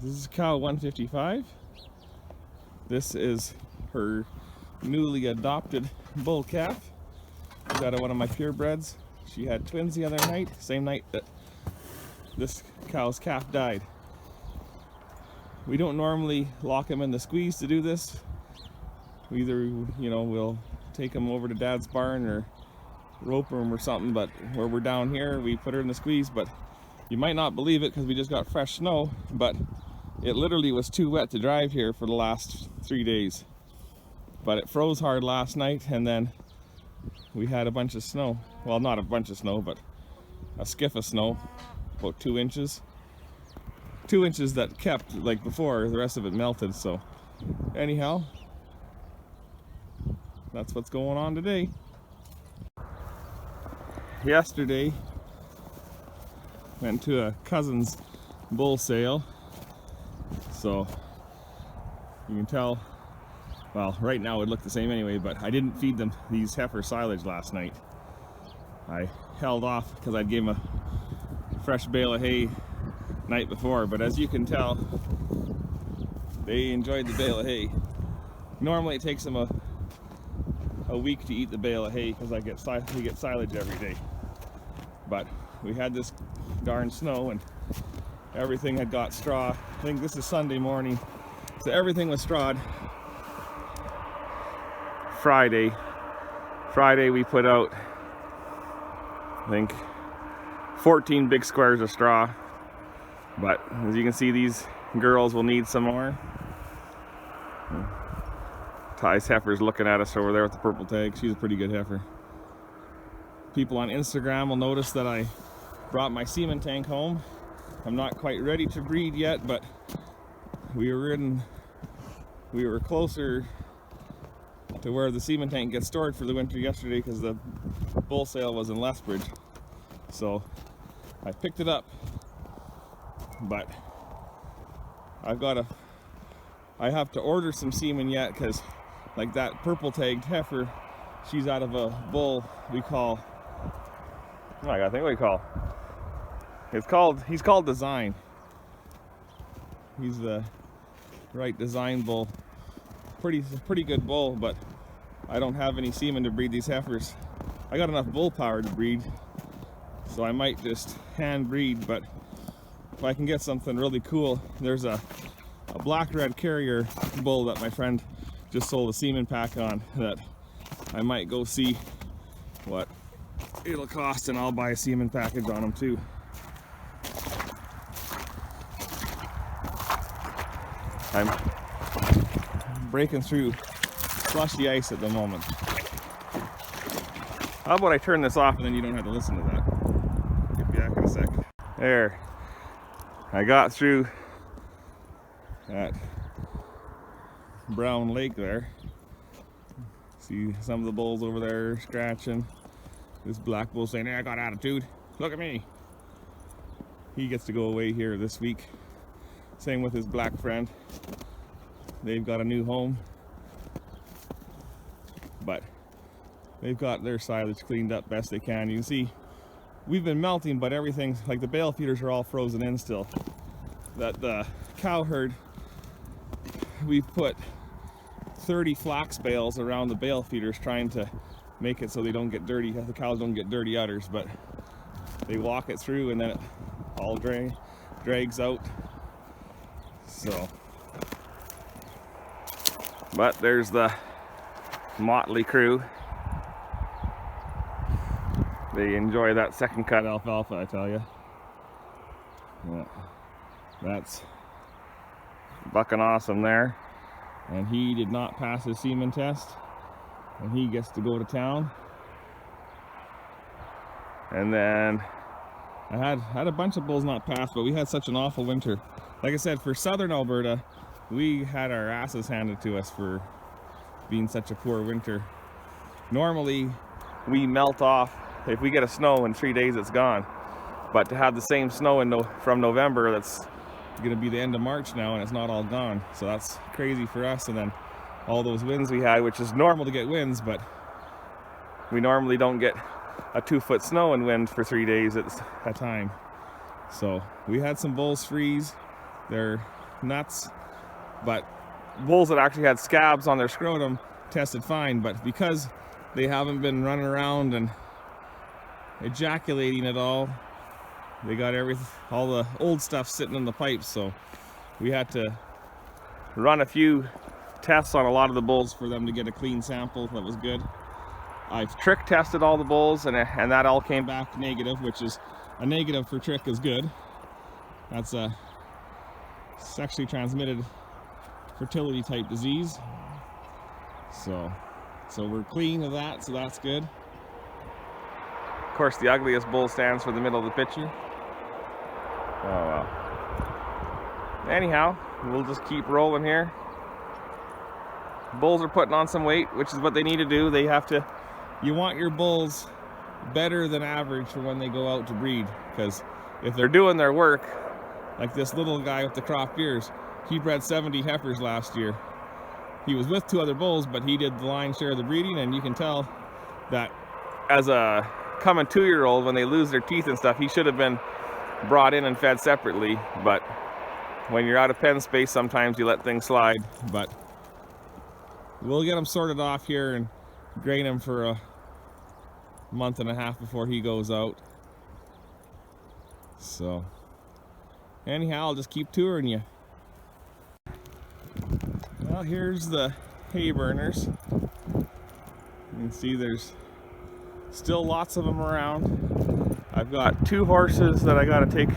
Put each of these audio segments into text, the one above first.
This is cow 155. This is her newly adopted bull calf. She's out of one of my purebreds. She had twins the other night, same night that this cow's calf died. We don't normally lock them in the squeeze to do this. We either, we'll take them over to Dad's barn or rope them or something, but where we're down here, we put her in the squeeze. But you might not believe it because we just got fresh snow, but it literally was too wet to drive here for the last 3 days. But it froze hard last night, and then we had a bunch of snow. Well, not a bunch of snow, but a skiff of snow, about 2 inches. 2 inches that kept like before, the rest of it melted. So anyhow, that's what's going on today. Yesterday, went to a cousin's bull sale. So you can tell, well, right now it would look the same anyway, but I didn't feed them these heifer silage last night. I held off because I'd gave them a fresh bale of hay night before, but as you can tell, they enjoyed the bale of hay. Normally it takes them a week to eat the bale of hay because we get silage every day. But we had this darn snow and everything had got straw. I think this is Sunday morning, so everything was strawed. Friday we put out, I think, 14 big squares of straw. But as you can see, these girls will need some more. Ty's heifer's looking at us over there with the purple tag. She's a pretty good heifer. People on Instagram will notice that I brought my semen tank home. I'm not quite ready to breed yet, but we were closer to where the semen tank gets stored for the winter yesterday because the bull sale was in Lethbridge. So I picked it up, but I have to order some semen yet because, like, that purple tagged heifer, she's out of a bull we call, I think what we call, he's called Design. He's the right design bull. Pretty good bull, but I don't have any semen to breed these heifers. I got enough bull power to breed, so I might just hand breed. But if I can get something really cool, there's a black red carrier bull that my friend just sold a semen pack on that I might go see what it'll cost, and I'll buy a semen package on them too. I'm breaking through slushy ice at the moment. How about I turn this off and then you don't have to listen to that? Get back in a sec. There. I got through that brown lake there. See some of the bulls over there scratching. This black bull saying, "Hey, I got attitude. Look at me." He gets to go away here this week. Same with his black friend. They've got a new home, but they've got their silage cleaned up best they can. You can see we've been melting, but everything's like the bale feeders are all frozen in still. That the cow herd, we've put 30 flax bales around the bale feeders trying to make it so they don't get dirty. The cows don't get dirty udders, but they walk it through and then it all drags out. So, but there's the motley crew. They enjoy that second cut alfalfa, I tell you. Yeah, that's bucking awesome there. And he did not pass his semen test, and he gets to go to town. And then I had a bunch of bulls not pass, but we had such an awful winter. Like I said, for southern Alberta, we had our asses handed to us for being such a poor winter. Normally, we melt off. If we get a snow in 3 days, it's gone. But to have the same snow from November, that's going to be the end of March now, and it's not all gone. So that's crazy for us. And then all those winds we had, which is normal to get winds, but we normally don't get a 2-foot snow and wind for 3 days at a time. So we had some bulls freeze. They're nuts, but bulls that actually had scabs on their scrotum tested fine. But because they haven't been running around and ejaculating at all, they got all the old stuff sitting in the pipes. So we had to run a few tests on a lot of the bulls for them to get a clean sample that was good. I've trick tested all the bulls, and that all came back negative, which is a negative for trick is good. That's a sexually transmitted fertility type disease. So we're clean of that, so that's good. Of course, the ugliest bull stands for the middle of the picture. Oh well. Anyhow, we'll just keep rolling here. Bulls are putting on some weight, which is what they need to do. You want your bulls better than average for when they go out to breed, because if they're doing their work, like this little guy with the cropped ears, he bred 70 heifers last year. He was with 2 other bulls, but he did the lion's share of the breeding, and you can tell that as a coming 2-year-old, when they lose their teeth and stuff, he should have been brought in and fed separately. But when you're out of pen space, sometimes you let things slide. But we'll get him sorted off here and grain him for a month and a half before he goes out. So anyhow, I'll just keep touring you. Well, here's the hay burners. You can see there's still lots of them around. I've got 2 horses that I gotta take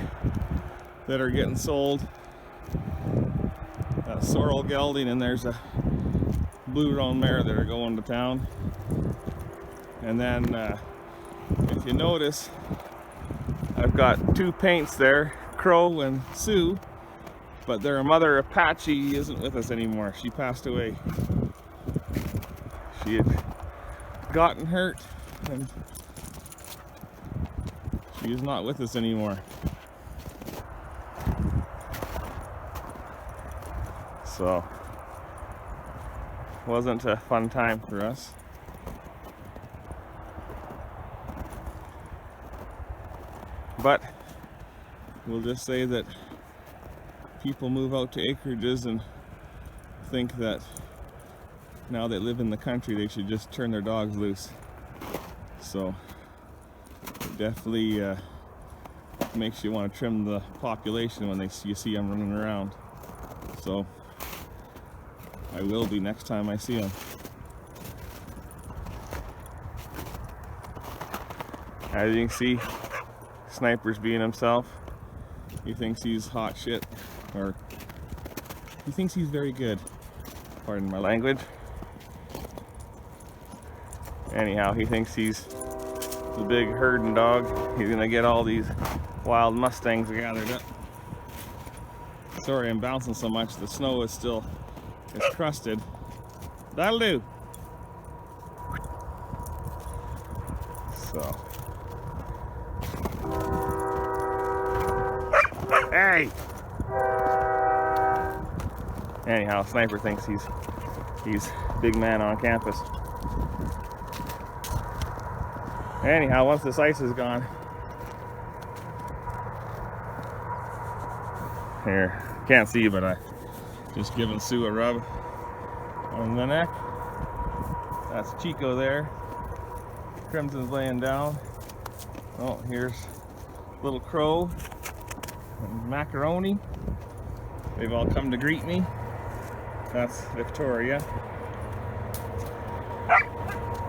that are getting sold. A sorrel gelding, and there's a blue roan mare that are going to town. And then if you notice, I've got 2 paints there, Crow and Sue, but their mother Apache isn't with us anymore. She passed away. She had gotten hurt and she is not with us anymore. So wasn't a fun time for us. But we'll just say that people move out to acreages and think that now they live in the country, they should just turn their dogs loose. So it definitely makes you want to trim the population when you see them running around. So I will be next time I see them. As you can see, Sniper's being himself. He thinks he's hot shit, or he thinks he's very good. Pardon my language. Anyhow, he thinks he's the big herding dog. He's gonna get all these wild mustangs gathered up. Sorry, I'm bouncing so much. The snow is still crusted. That'll do. So. Hey! Anyhow, Sniper thinks he's big man on campus. Anyhow, once this ice is gone, here, can't see, but I just giving Sue a rub on the neck. That's Chico there. Crimson's laying down. Oh, here's little Crow and Macaroni. They've all come to greet me. That's Victoria.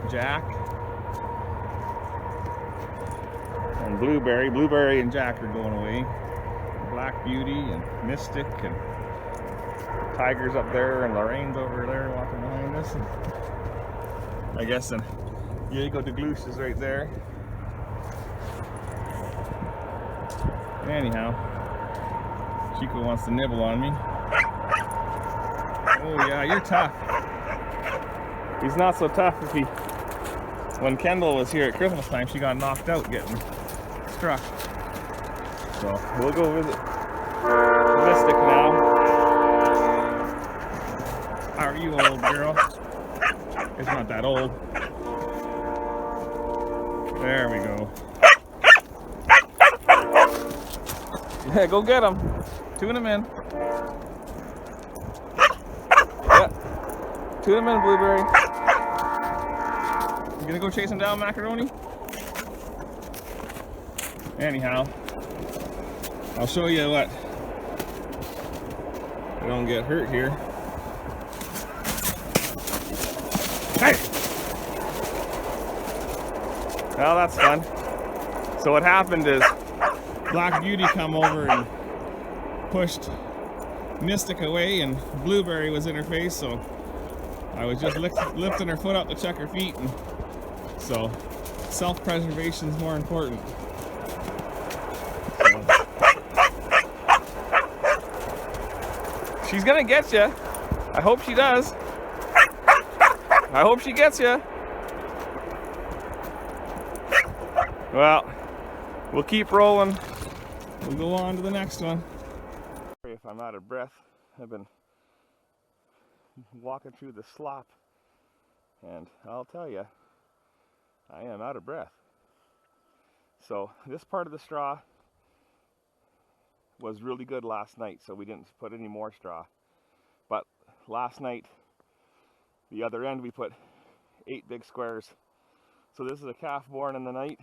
Jack. And Blueberry. Blueberry and Jack are going away. Black Beauty and Mystic and Tiger's up there and Lorraine's over there walking behind us. And I guess and Diego de Glouche is right there. Anyhow, Chico wants to nibble on me. Oh yeah, you're tough. He's not so tough if he... When Kendall was here at Christmas time, she got knocked out getting struck. So we'll go visit Mystic now. How are you, old girl? It's not that old. There we go. Yeah, go get him. Tune him in. Tune him in, Blueberry. You gonna go chase him down, Macaroni? Anyhow, I'll show you what. I don't get hurt here. Hey! Well, that's fun. So what happened is Black Beauty come over and pushed Mystic away, and Blueberry was in her face, so I was just lifting her foot up to check her feet, and so self-preservation is more important. So, she's gonna get you. I hope she does. I hope she gets you. Well, we'll keep rolling. We'll go on to the next one. If I'm out of breath, I've been walking through the slop, and I'll tell you, I am out of breath. So this part of the straw was really good last night, so we didn't put any more straw. But last night, the other end, we put 8 big squares. So this is a calf born in the night.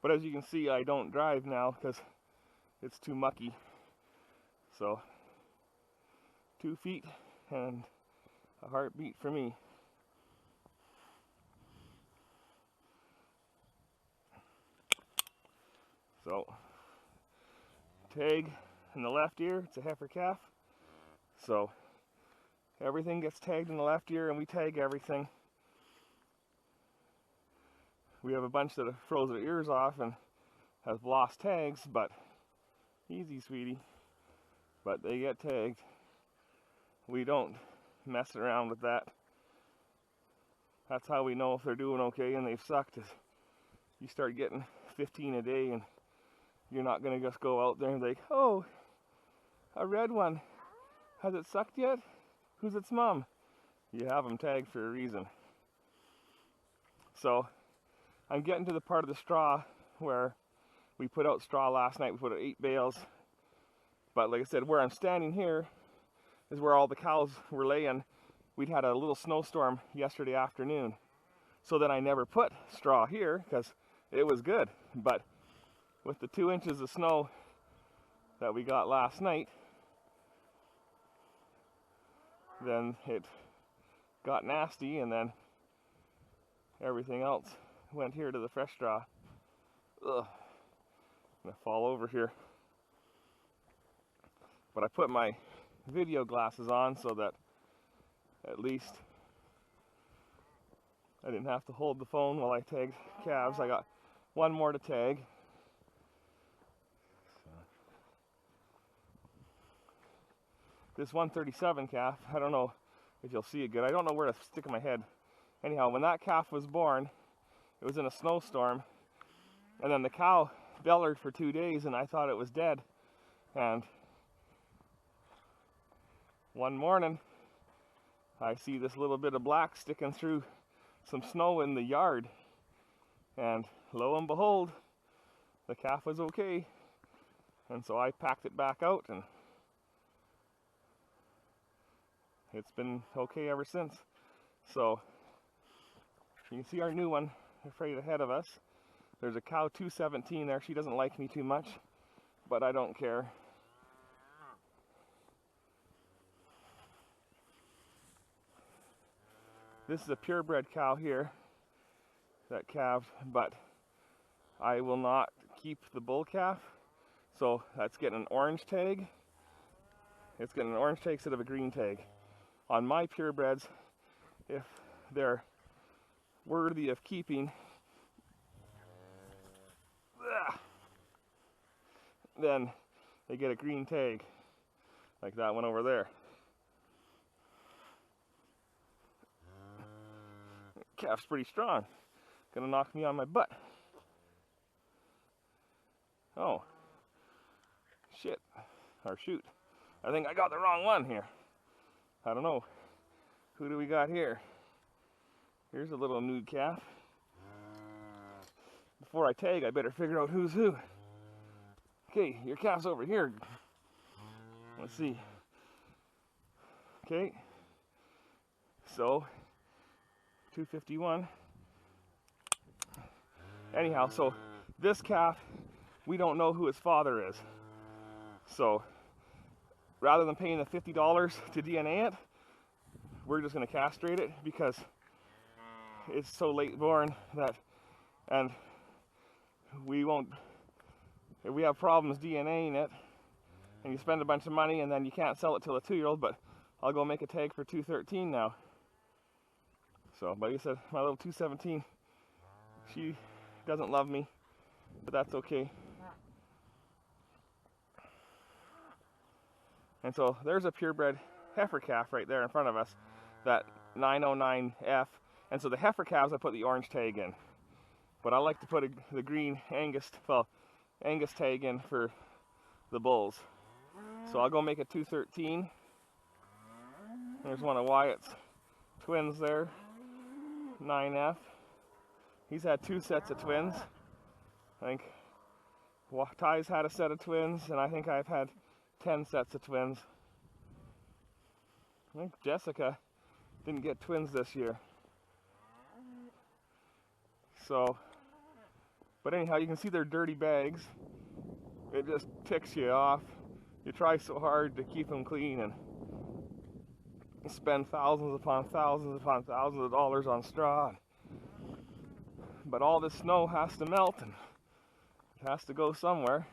But as you can see, I don't drive now because it's too mucky. So 2 feet and a heartbeat for me. So tag in the left ear, it's a heifer calf. So everything gets tagged in the left ear, and we tag everything. We have a bunch that have froze their ears off and have lost tags, but easy, sweetie. But they get tagged. We don't mess around with that. That's how we know if they're doing okay and they've sucked. Is you start getting 15 a day, and you're not going to just go out there and be like, oh, a red one. Has it sucked yet? Who's its mom? You have them tagged for a reason. So I'm getting to the part of the straw where we put out straw last night. We put out 8 bales. But like I said, where I'm standing here is where all the cows were laying. We'd had a little snowstorm yesterday afternoon. So then I never put straw here because it was good. But with the 2 inches of snow that we got last night, then it got nasty, and then everything else went here to the fresh straw. Ugh, I'm gonna fall over here. But I put my video glasses on so that at least I didn't have to hold the phone while I tagged calves. I got 1 more to tag. This 137 calf, I don't know if you'll see it good. I don't know where to stick my head. Anyhow, when that calf was born, it was in a snowstorm, and then the cow bellered for 2 days, and I thought it was dead. And one morning, I see this little bit of black sticking through some snow in the yard, and lo and behold, the calf was okay. And so I packed it back out, and it's been okay ever since. So you can see our new one right ahead of us. There's a cow 217 there. She doesn't like me too much, but I don't care. This is a purebred cow here that calved, but I will not keep the bull calf. So that's getting an orange tag. It's getting an orange tag instead of a green tag. On my purebreds, if they're worthy of keeping, then they get a green tag, like that one over there. Calf's pretty strong. Gonna knock me on my butt. Oh, shit, or shoot. I think I got the wrong one here. I don't know. Who do we got here? Here's a little nude calf. Before I tag, I better figure out who's who. Okay, your calf's over here. Let's see. Okay. So 251. Anyhow, so this calf, we don't know who its father is. So rather than paying the $50 to DNA it, we're just going to castrate it because it's so late born that, and we won't, if we have problems DNAing it and you spend a bunch of money and then you can't sell it till a 2-year-old, but I'll go make a tag for 213 now. So, but like I said, my little 217, she doesn't love me, but that's okay. And so there's a purebred heifer calf right there in front of us, that 909F. And so the heifer calves, I put the orange tag in. But I like to put the green Angus tag in for the bulls. So I'll go make a 213. There's one of Wyatt's twins there, 9F. He's had 2 sets of twins. I think Ty's had a set of twins, and I think I've had 10 sets of twins. I think Jessica didn't get twins this year. So, but anyhow, you can see they're dirty bags. It just ticks you off. You try so hard to keep them clean and spend thousands upon thousands upon thousands of dollars on straw. But all this snow has to melt and it has to go somewhere.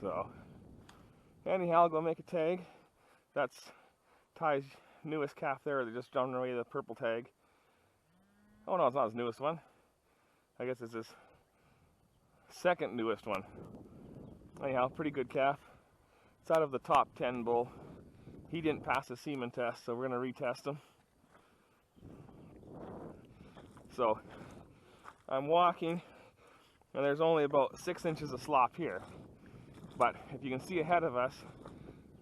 So, anyhow, I'll go make a tag. That's Ty's newest calf there. They just jumped away the purple tag. Oh no, it's not his newest one. I guess it's his second newest one. Anyhow, pretty good calf. It's out of the top 10 bull. He didn't pass the semen test, so we're going to retest him. So, I'm walking, and there's only about 6 inches of slop here. But if you can see ahead of us,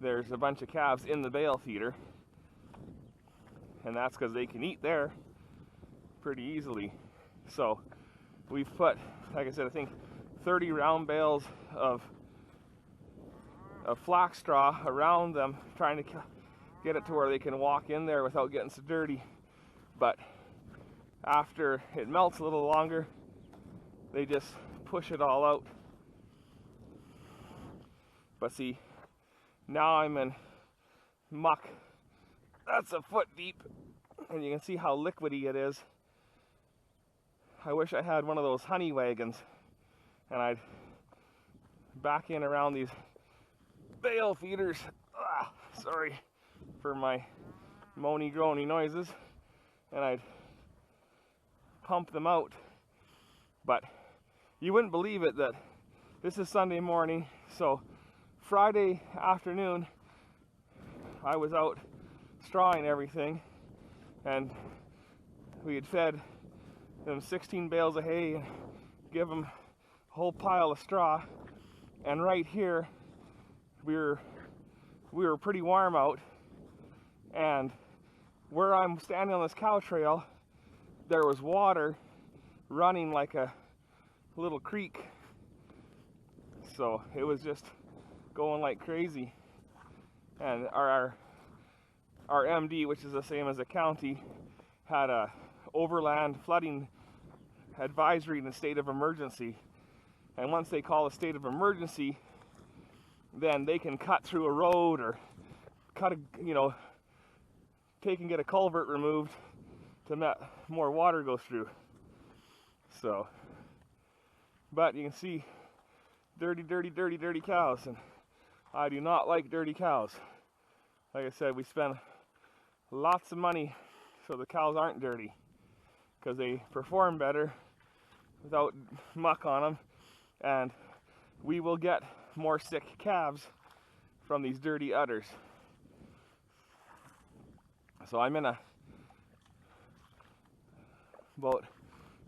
there's a bunch of calves in the bale feeder. And that's because they can eat there pretty easily. So we've put, like I said, I think 30 round bales of flax straw around them, trying to get it to where they can walk in there without getting so dirty. But after it melts a little longer, they just push it all out. But see, now I'm in muck that's a foot deep, and you can see how liquidy it is. I wish I had one of those honey wagons and I'd back in around these bale feeders. Sorry for my moany groany noises, and I'd pump them out. But you wouldn't believe it that this is Sunday morning, so Friday afternoon I was out strawing everything, and we had fed them 16 bales of hay and give them a whole pile of straw. And right here we were pretty warm out, and where I'm standing on this cow trail there was water running like a little creek, so it was just going like crazy. And our MD, which is the same as the county, had a overland flooding advisory in a state of emergency. And once they call a state of emergency, then they can cut through a road or cut take and get a culvert removed to let more water go through. So, but you can see dirty, dirty, dirty, dirty cows, and I do not like dirty cows. Like I said, we spend lots of money so the cows aren't dirty, because they perform better without muck on them, and we will get more sick calves from these dirty udders. So I'm in about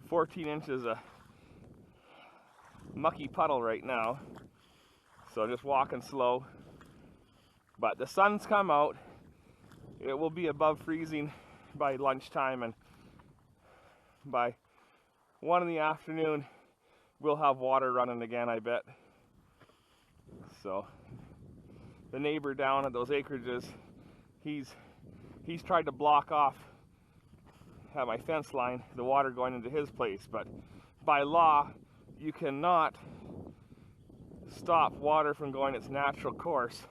14 inches of mucky puddle right now, so I'm just walking slow. But the sun's come out. It will be above freezing by lunchtime, and by 1 in the afternoon we'll have water running again, I bet. So the neighbor down at those acreages, he's tried to block off at my fence line the water going into his place, but by law you cannot stop water from going its natural course.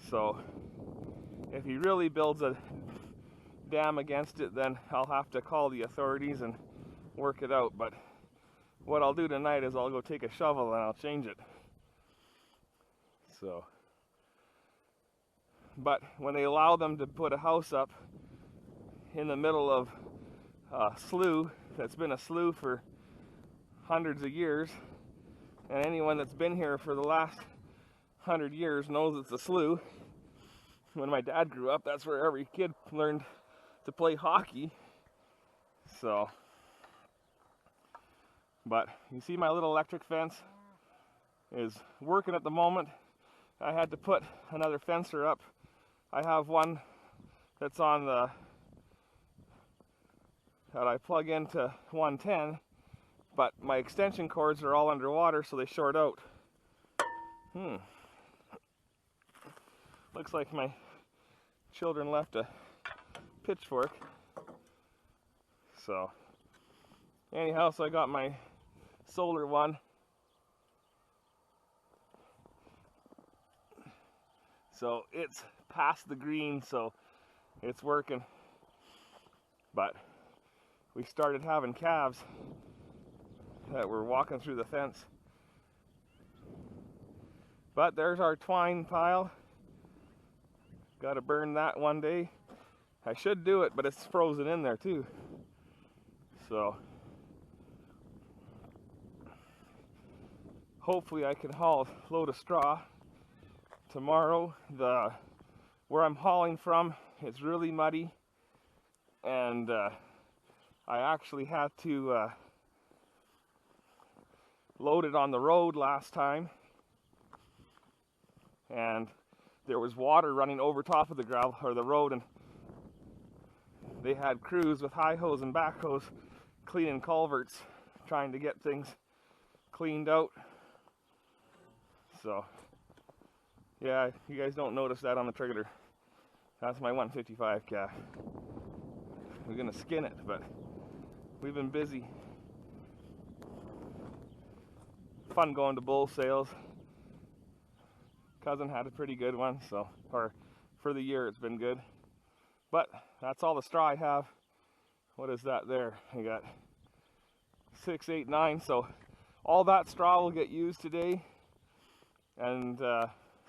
So if he really builds a dam against it, then I'll have to call the authorities and work it out. But what I'll do tonight is I'll go take a shovel and I'll change it. So, but when they allow them to put a house up in the middle of a slough that's been a slough for hundreds of years, and anyone that's been here for the last 100 years knows it's a slough. When my dad grew up, that's where every kid learned to play hockey. So, but you see my little electric fence is working at the moment. I had to put another fencer up. I have one that's on the, that I plug into 110, but my extension cords are all underwater, so they short out. Looks like my children left a pitchfork. So anyhow, so I got my solar one. So it's past the green, so it's working. But we started having calves that were walking through the fence. But there's our twine pile. Got to burn that one day. I should do it, but it's frozen in there too. So hopefully I can haul a load of straw tomorrow. Where I'm hauling from, it's really muddy, and I actually had to load it on the road last time, and there was water running over top of the gravel or the road, and they had crews with high hose and back hose cleaning culverts, trying to get things cleaned out. So yeah, you guys don't notice that on the trailer. That's my 155 calf. We're gonna skin it, but we've been busy. Fun going to bull sales. Cousin had a pretty good one, so, or for the year it's been good. But that's all the straw I have. What is that there? I got 6, 8, 9. So all that straw will get used today, and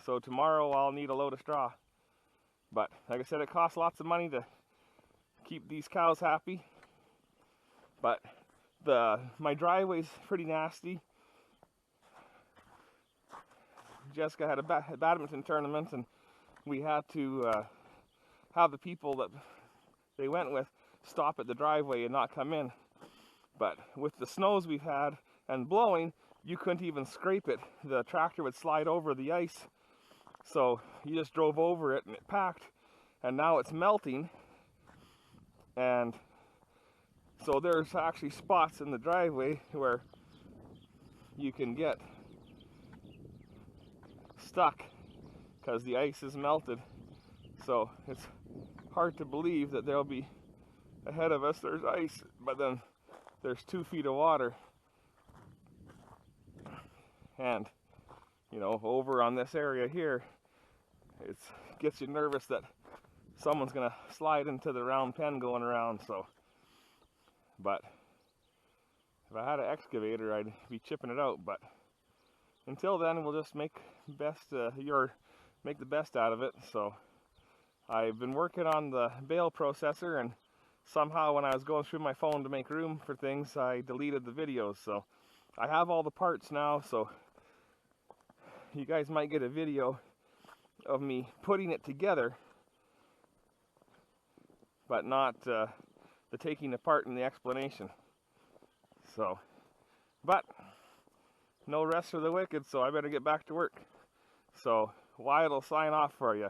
so tomorrow I'll need a load of straw. But like I said, it costs lots of money to keep these cows happy. But my driveway's pretty nasty. Jessica had a badminton tournament, and we had to have the people that they went with stop at the driveway and not come in. But with the snows we've had and blowing, you couldn't even scrape it. The tractor would slide over the ice. So you just drove over it and it packed, and now it's melting. And so there's actually spots in the driveway where you can get stuck because the ice is melted. So it's hard to believe that there'll be ahead of us there's ice, but then there's 2 feet of water. And you know, over on this area here, it gets you nervous that someone's gonna slide into the round pen going around. So, but if I had an excavator, I'd be chipping it out. But until then, we'll just make the best out of it. So I've been working on the bale processor, and somehow when I was going through my phone to make room for things, I deleted the videos. So I have all the parts now, so you guys might get a video of me putting it together, but not the taking apart and the explanation. So, but no rest for the wicked, so I better get back to work. So Wyatt will sign off for you.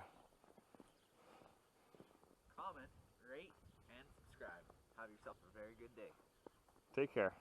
Comment, rate, and subscribe. Have yourself a very good day. Take care.